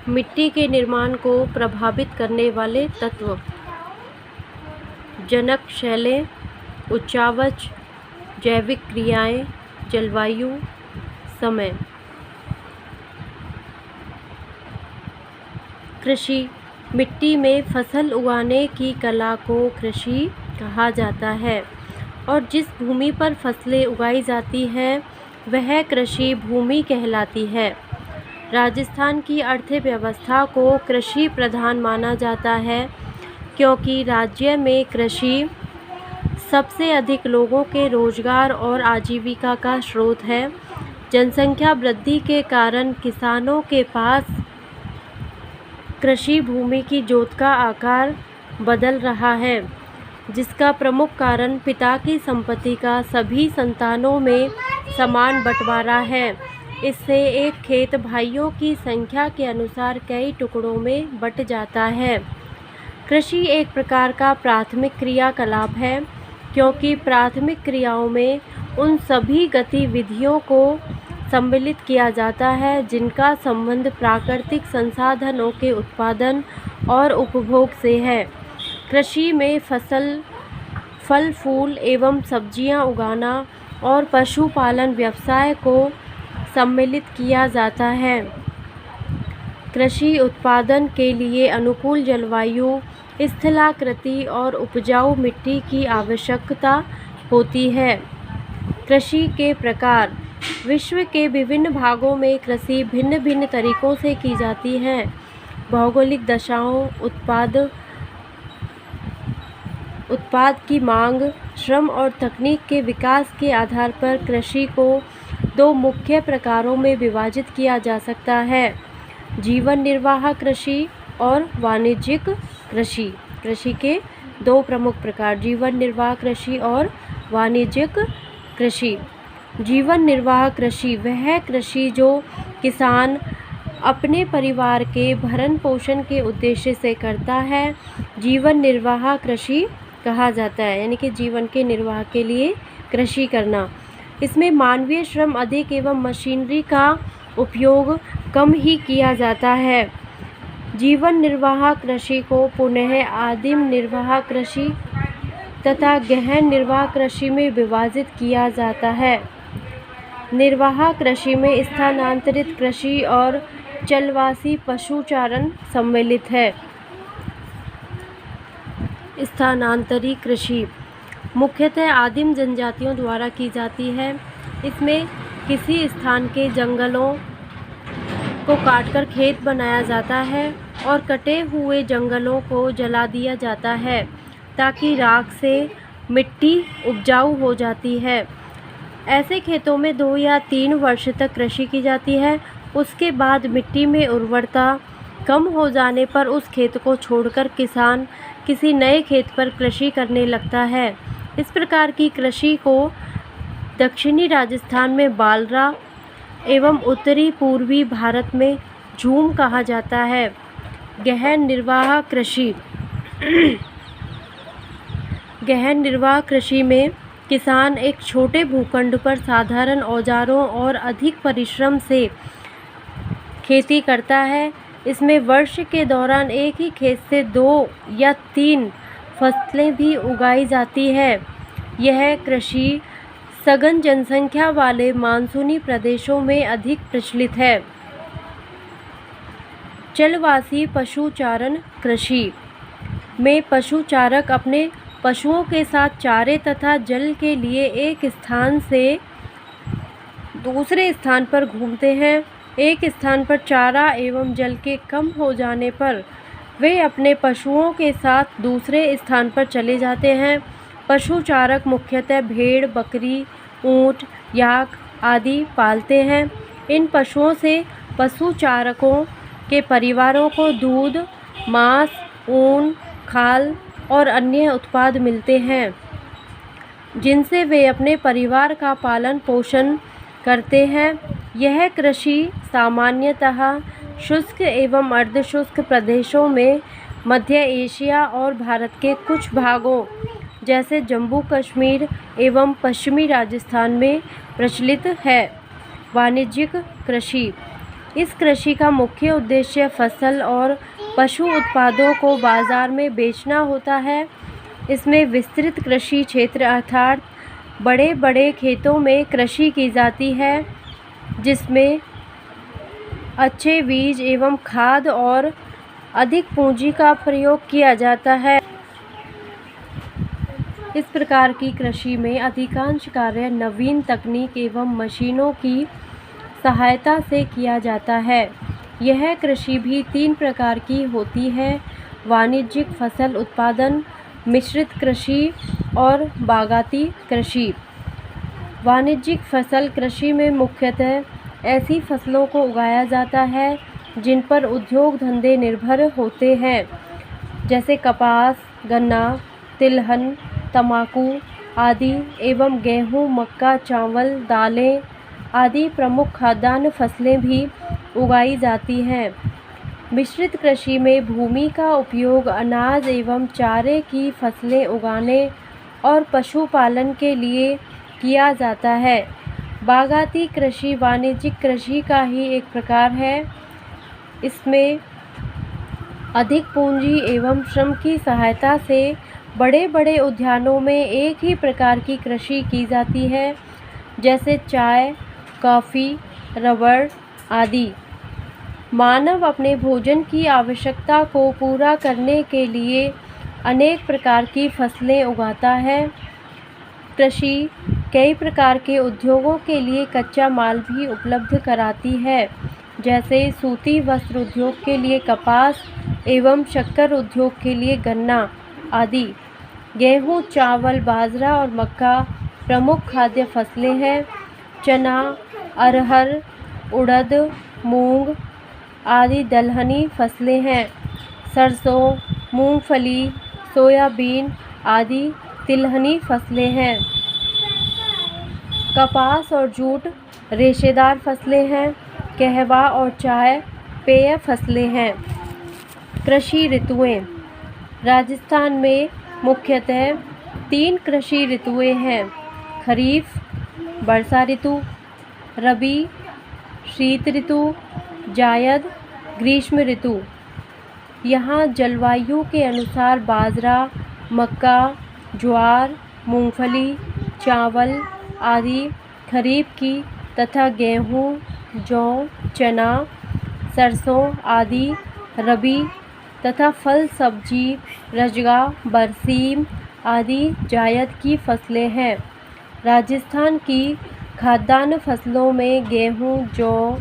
मिट्टी के निर्माण को प्रभावित करने वाले तत्व: जनक शैलें, उच्चावच, जैविक क्रियाएं, जलवायु, समय। कृषि: मिट्टी में फसल उगाने की कला को कृषि कहा जाता है और जिस भूमि पर फसलें उगाई जाती हैं वह कृषि भूमि कहलाती है। राजस्थान की अर्थव्यवस्था को कृषि प्रधान माना जाता है क्योंकि राज्य में कृषि सबसे अधिक लोगों के रोजगार और आजीविका का स्रोत है। जनसंख्या वृद्धि के कारण किसानों के पास कृषि भूमि की जोत का आकार बदल रहा है, जिसका प्रमुख कारण पिता की संपत्ति का सभी संतानों में समान बंटवारा है। इससे एक खेत भाइयों की संख्या के अनुसार कई टुकड़ों में बंट जाता है। कृषि एक प्रकार का प्राथमिक क्रियाकलाप है क्योंकि प्राथमिक क्रियाओं में उन सभी गतिविधियों को सम्मिलित किया जाता है जिनका संबंध प्राकृतिक संसाधनों के उत्पादन और उपभोग से है। कृषि में फल फूल एवं सब्जियां उगाना और पशुपालन व्यवसाय को सम्मिलित किया जाता है। कृषि उत्पादन के लिए अनुकूल जलवायु, स्थलाकृति और उपजाऊ मिट्टी की आवश्यकता होती है। कृषि के प्रकार: विश्व के विभिन्न भागों में कृषि भिन्न भिन्न तरीकों से की जाती है। भौगोलिक दशाओं, उत्पाद की मांग, श्रम और तकनीक के विकास के आधार पर कृषि को दो मुख्य प्रकारों में विभाजित किया जा सकता है: जीवन निर्वाह कृषि और वाणिज्यिक कृषि। कृषि के दो प्रमुख प्रकार: जीवन निर्वाह कृषि और वाणिज्यिक कृषि। जीवन निर्वाह कृषि वह कृषि जो किसान अपने परिवार के भरण पोषण के उद्देश्य से करता है, जीवन निर्वाह कृषि कहा जाता है, यानी कि जीवन के निर्वाह के लिए कृषि करना। इसमें मानवीय श्रम अधिक एवं मशीनरी का उपयोग कम ही किया जाता है। जीवन निर्वाह कृषि को पुनः आदिम निर्वाह कृषि तथा गहन निर्वाह कृषि में विभाजित किया जाता है। निर्वाह कृषि में स्थानांतरित कृषि और चलवासी पशुचारण सम्मिलित है। स्थानांतरी कृषि मुख्यतः आदिम जनजातियों द्वारा की जाती है। इसमें किसी स्थान के जंगलों को काटकर खेत बनाया जाता है और कटे हुए जंगलों को जला दिया जाता है ताकि राख से मिट्टी उपजाऊ हो जाती है। ऐसे खेतों में 2 या 3 वर्ष तक कृषि की जाती है। उसके बाद मिट्टी में उर्वरता कम हो जाने पर उस खेत को छोड़कर किसान किसी नए खेत पर कृषि करने लगता है। इस प्रकार की कृषि को दक्षिणी राजस्थान में बालरा एवं उत्तरी पूर्वी भारत में झूम कहा जाता है। गहन निर्वाह कृषि गहन निर्वाह कृषि में किसान एक छोटे भूखंड पर साधारण औजारों और अधिक परिश्रम से खेती करता है। इसमें वर्ष के दौरान एक ही खेत से 2 या 3 फसलें भी उगाई जाती है। यह कृषि सघन जनसंख्या वाले मानसूनी प्रदेशों में अधिक प्रचलित है। चलवासी पशुचारण कृषि में पशुचारक अपने पशुओं के साथ चारे तथा जल के लिए एक स्थान से दूसरे स्थान पर घूमते हैं। एक स्थान पर चारा एवं जल के कम हो जाने पर वे अपने पशुओं के साथ दूसरे स्थान पर चले जाते हैं। पशुचारक मुख्यतः भेड़, बकरी, ऊँट, याक आदि पालते हैं। इन पशुओं से पशुचारकों के परिवारों को दूध, मांस, ऊन, खाल और अन्य उत्पाद मिलते हैं जिनसे वे अपने परिवार का पालन पोषण करते हैं। यह कृषि सामान्यतः शुष्क एवं अर्धशुष्क प्रदेशों में, मध्य एशिया और भारत के कुछ भागों जैसे जम्मू कश्मीर एवं पश्चिमी राजस्थान में प्रचलित है। वाणिज्यिक कृषि इस कृषि का मुख्य उद्देश्य फसल और पशु उत्पादों को बाजार में बेचना होता है। इसमें विस्तृत कृषि क्षेत्र अर्थात बड़े बड़े खेतों में कृषि की जाती है, जिसमें अच्छे बीज एवं खाद और अधिक पूंजी का प्रयोग किया जाता है। इस प्रकार की कृषि में अधिकांश कार्य नवीन तकनीक एवं मशीनों की सहायता से किया जाता है। यह कृषि भी 3 प्रकार की होती है: वाणिज्यिक फसल उत्पादन, मिश्रित कृषि और बागाती कृषि। वाणिज्यिक फसल कृषि में मुख्यतः ऐसी फसलों को उगाया जाता है जिन पर उद्योग धंधे निर्भर होते हैं, जैसे कपास, गन्ना, तिलहन, तंबाकू आदि एवं गेहूं, मक्का, चावल, दालें आदि प्रमुख खाद्यान्न फसलें भी उगाई जाती हैं। मिश्रित कृषि में भूमि का उपयोग अनाज एवं चारे की फसलें उगाने और पशुपालन के लिए किया जाता है। बागाती कृषि वाणिज्यिक कृषि का ही एक प्रकार है। इसमें अधिक पूंजी एवं श्रम की सहायता से बड़े बड़े उद्यानों में एक ही प्रकार की कृषि की जाती है, जैसे चाय, कॉफ़ी, रबड़ आदि। मानव अपने भोजन की आवश्यकता को पूरा करने के लिए अनेक प्रकार की फसलें उगाता है। कृषि कई प्रकार के उद्योगों के लिए कच्चा माल भी उपलब्ध कराती है, जैसे सूती वस्त्र उद्योग के लिए कपास एवं शक्कर उद्योग के लिए गन्ना आदि। गेहूं, चावल, बाजरा और मक्का प्रमुख खाद्य फसलें हैं। चना, अरहर, उड़द, मूंग आदि दलहनी फसलें हैं। सरसों, मूंगफली, सोयाबीन आदि तिलहनी फसलें हैं। कपास और जूट रेशेदार फसलें हैं। कहवा और चाय पेय फसलें हैं। कृषि ऋतुएं। राजस्थान में मुख्यतः 3 कृषि ऋतुएं हैं: खरीफ, वर्षा ऋतु, रबी, शीत ऋतु, जायद, ग्रीष्म ऋतु। यहाँ जलवायु के अनुसार बाजरा, मक्का, ज्वार, मूंगफली, चावल आदि खरीफ की तथा गेहूँ, जौ, चना, सरसों आदि रबी तथा फल सब्जी, रजगा, बरसीम आदि जायद की फसलें हैं। राजस्थान की खाद्यान्न फसलों में गेहूँ, जौ,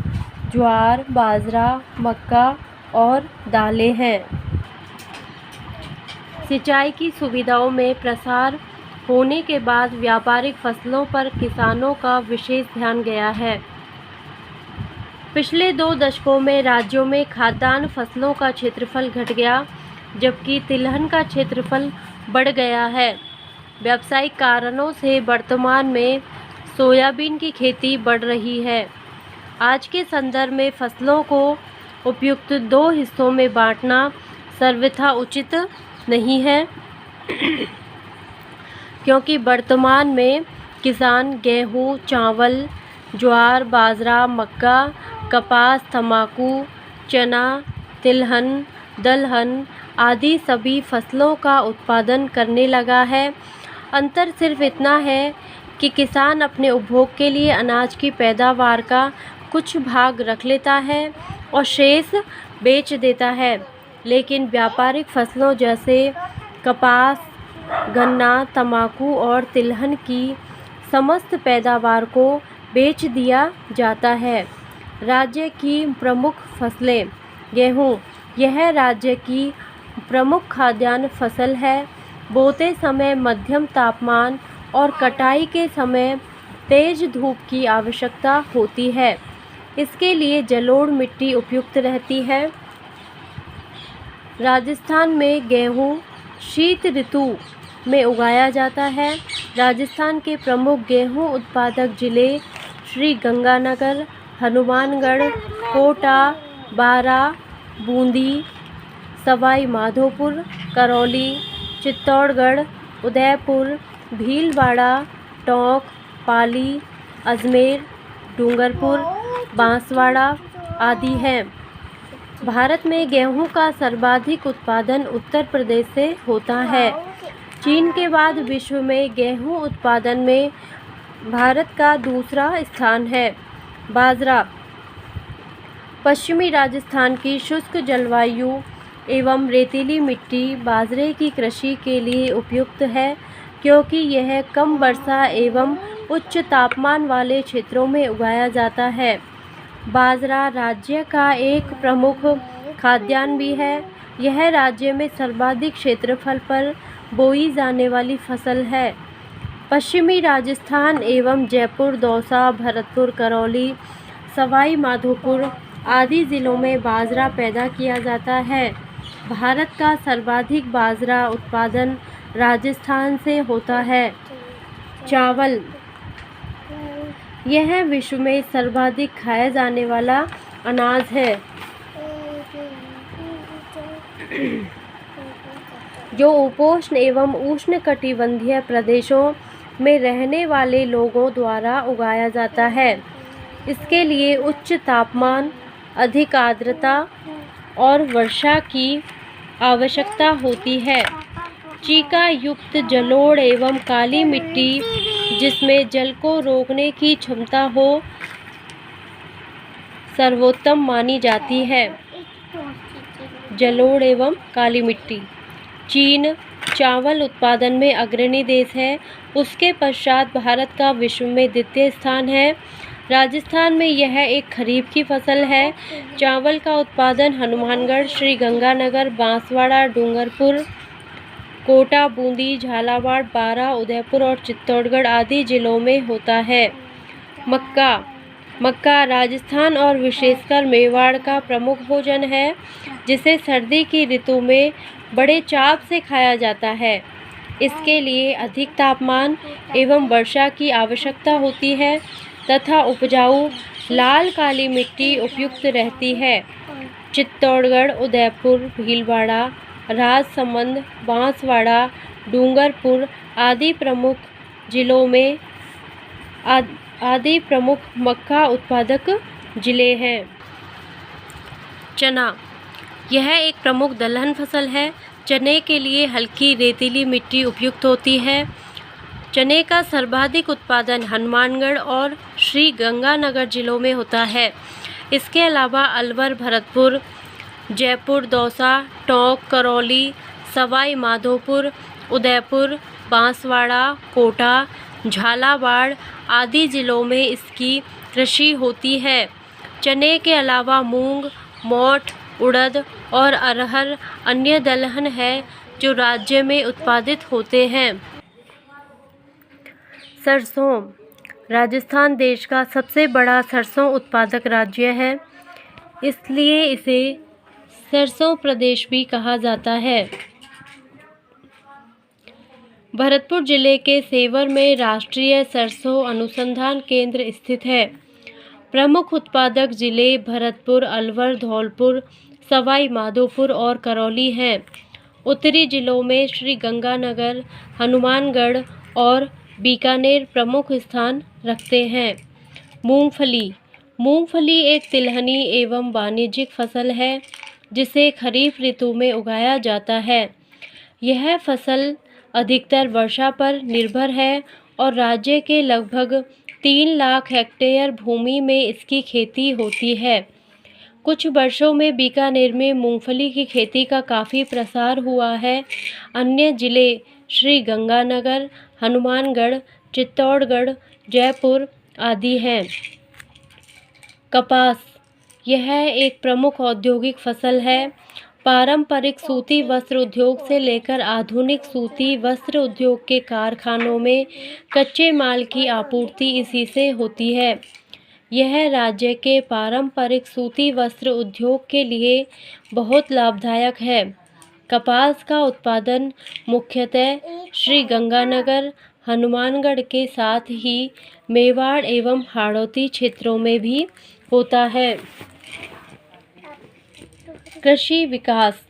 ज्वार, बाजरा, मक्का और दालें हैं। सिंचाई की सुविधाओं में प्रसार होने के बाद व्यापारिक फसलों पर किसानों का विशेष ध्यान गया है। पिछले 2 दशकों में राज्यों में खाद्यान्न फसलों का क्षेत्रफल घट गया, जबकि तिलहन का क्षेत्रफल बढ़ गया है। व्यावसायिक कारणों से वर्तमान में सोयाबीन की खेती बढ़ रही है। आज के संदर्भ में फसलों को उपयुक्त 2 हिस्सों में बांटना सर्वथा उचित नहीं है, क्योंकि वर्तमान में किसान गेहूँ, चावल, ज्वार, बाजरा, मक्का, कपास, तंबाकू, चना, तिलहन, दलहन आदि सभी फसलों का उत्पादन करने लगा है। अंतर सिर्फ इतना है कि किसान अपने उपभोग के लिए अनाज की पैदावार का कुछ भाग रख लेता है और शेष बेच देता है, लेकिन व्यापारिक फसलों जैसे कपास, गन्ना, तंबाकू और तिलहन की समस्त पैदावार को बेच दिया जाता है। राज्य की प्रमुख फसलें। गेहूँ, यह राज्य की प्रमुख खाद्यान्न फसल है। बोते समय मध्यम तापमान और कटाई के समय तेज धूप की आवश्यकता होती है। इसके लिए जलोढ़ मिट्टी उपयुक्त रहती है। राजस्थान में गेहूँ शीत ऋतु में उगाया जाता है। राजस्थान के प्रमुख गेहूँ उत्पादक जिले श्री गंगानगर, हनुमानगढ़, कोटा, बारा, बूंदी, सवाई माधोपुर, करौली, चित्तौड़गढ़, उदयपुर, भीलवाड़ा, टोंक, पाली, अजमेर, डूंगरपुर, बांसवाड़ा, आदि हैं। भारत में गेहूं का सर्वाधिक उत्पादन उत्तर प्रदेश से होता है। चीन के बाद विश्व में गेहूं उत्पादन में भारत का दूसरा स्थान है। बाजरा। पश्चिमी राजस्थान की शुष्क जलवायु एवं रेतीली मिट्टी बाजरे की कृषि के लिए उपयुक्त है, क्योंकि यह कम वर्षा एवं उच्च तापमान वाले क्षेत्रों में उगाया जाता है। बाजरा राज्य का एक प्रमुख खाद्यान्न भी है। यह राज्य में सर्वाधिक क्षेत्रफल पर बोई जाने वाली फसल है। पश्चिमी राजस्थान एवं जयपुर, दौसा, भरतपुर, करौली, सवाई माधोपुर आदि जिलों में बाजरा पैदा किया जाता है। भारत का सर्वाधिक बाजरा उत्पादन राजस्थान से होता है। चावल। यह विश्व में सर्वाधिक खाया जाने वाला अनाज है, जो उपोष्ण एवं उष्णकटिबंधीय प्रदेशों में रहने वाले लोगों द्वारा उगाया जाता है। इसके लिए उच्च तापमान, अधिक आर्द्रता और वर्षा की आवश्यकता होती है। चीका युक्त जलोढ़ एवं काली मिट्टी जिसमें जल को रोकने की क्षमता हो, सर्वोत्तम मानी जाती है। जलोढ़ एवं काली मिट्टी। चीन चावल उत्पादन में अग्रणी देश है। उसके पश्चात भारत का विश्व में द्वितीय स्थान है। राजस्थान में यह एक खरीफ की फसल है। चावल का उत्पादन हनुमानगढ़, श्री गंगानगर, बांसवाड़ा, डूंगरपुर, कोटा, बूंदी, झालावाड़, बारां, उदयपुर और चित्तौड़गढ़ आदि जिलों में होता है। मक्का। मक्का राजस्थान और विशेषकर मेवाड़ का प्रमुख भोजन है, जिसे सर्दी की ऋतु में बड़े चाव से खाया जाता है। इसके लिए अधिक तापमान एवं वर्षा की आवश्यकता होती है तथा उपजाऊ लाल काली मिट्टी उपयुक्त रहती है। चित्तौड़गढ़, उदयपुर, भीलवाड़ा, राजसमंद, बांसवाड़ा, डूंगरपुर आदि प्रमुख जिलों में आदि प्रमुख मक्का उत्पादक जिले हैं। चना। यह एक प्रमुख दलहन फसल है। चने के लिए हल्की रेतीली मिट्टी उपयुक्त होती है। चने का सर्वाधिक उत्पादन हनुमानगढ़ और श्री गंगानगर जिलों में होता है। इसके अलावा अलवर, भरतपुर, जयपुर, दौसा, टोंक, करौली, सवाई माधोपुर, उदयपुर, बांसवाड़ा, कोटा, झालावाड़ आदि जिलों में इसकी कृषि होती है। चने के अलावा मूंग, मोठ, उड़द और अरहर अन्य दलहन है जो राज्य में उत्पादित होते हैं। सरसों। राजस्थान देश का सबसे बड़ा सरसों उत्पादक राज्य है, इसलिए इसे सरसों प्रदेश भी कहा जाता है। भरतपुर जिले के सेवर में राष्ट्रीय सरसों अनुसंधान केंद्र स्थित है। प्रमुख उत्पादक जिले भरतपुर, अलवर, धौलपुर, सवाई माधोपुर और करौली हैं। उत्तरी जिलों में श्री गंगानगर, हनुमानगढ़ और बीकानेर प्रमुख स्थान रखते हैं। मूंगफली। मूंगफली एक तिलहनी एवं वाणिज्यिक फसल है, जिसे खरीफ ऋतु में उगाया जाता है। यह फसल अधिकतर वर्षा पर निर्भर है और राज्य के लगभग 3 लाख हेक्टेयर भूमि में इसकी खेती होती है। कुछ वर्षों में बीकानेर में मूंगफली की खेती का काफ़ी प्रसार हुआ है। अन्य जिले श्री गंगानगर, हनुमानगढ़, चित्तौड़गढ़, जयपुर आदि हैं। कपास। यह एक प्रमुख औद्योगिक फसल है। पारंपरिक सूती वस्त्र उद्योग से लेकर आधुनिक सूती वस्त्र उद्योग के कारखानों में कच्चे माल की आपूर्ति इसी से होती है। यह राज्य के पारंपरिक सूती वस्त्र उद्योग के लिए बहुत लाभदायक है। कपास का उत्पादन मुख्यतः श्री गंगानगर, हनुमानगढ़ के साथ ही मेवाड़ एवं हाड़ौती क्षेत्रों में भी होता है। कृषि विकास।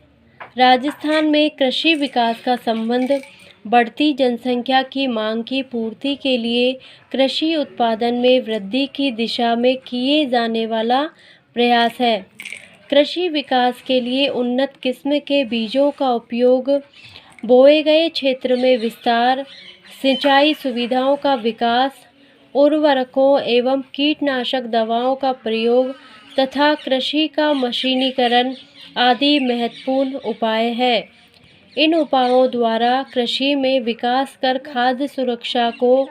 राजस्थान में कृषि विकास का संबंध बढ़ती जनसंख्या की मांग की पूर्ति के लिए कृषि उत्पादन में वृद्धि की दिशा में किए जाने वाला प्रयास है। कृषि विकास के लिए उन्नत किस्म के बीजों का उपयोग, बोए गए क्षेत्र में विस्तार, सिंचाई सुविधाओं का विकास, उर्वरकों एवं कीटनाशक दवाओं का प्रयोग तथा कृषि का मशीनीकरण आदि महत्वपूर्ण उपाय हैं। इन उपायों द्वारा कृषि में विकास कर खाद्य सुरक्षा को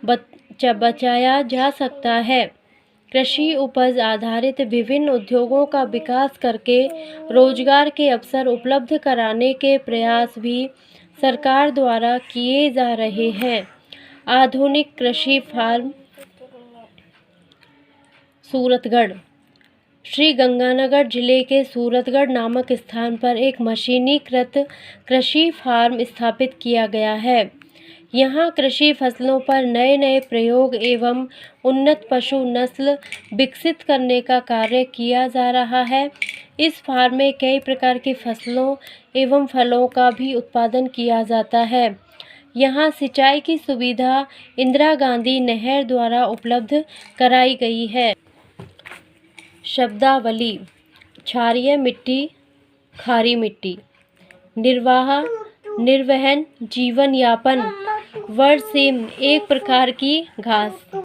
बचाया जा सकता है। कृषि उपज आधारित विभिन्न उद्योगों का विकास करके रोजगार के अवसर उपलब्ध कराने के प्रयास भी सरकार द्वारा किए जा रहे हैं। आधुनिक कृषि फार्म सूरतगढ़। श्री गंगानगर जिले के सूरतगढ़ नामक स्थान पर एक मशीनीकृत कृषि फार्म स्थापित किया गया है। यहाँ कृषि फसलों पर नए नए प्रयोग एवं उन्नत पशु नस्ल विकसित करने का कार्य किया जा रहा है। इस फार्म में कई प्रकार की फसलों एवं फलों का भी उत्पादन किया जाता है। यहाँ सिंचाई की सुविधा इंदिरा गांधी नहर द्वारा उपलब्ध कराई गई है। शब्दावली: क्षारीय मिट्टी, खारी मिट्टी। निर्वाह, निर्वहन, जीवन यापन। वर्ड सिम, एक प्रकार की घास।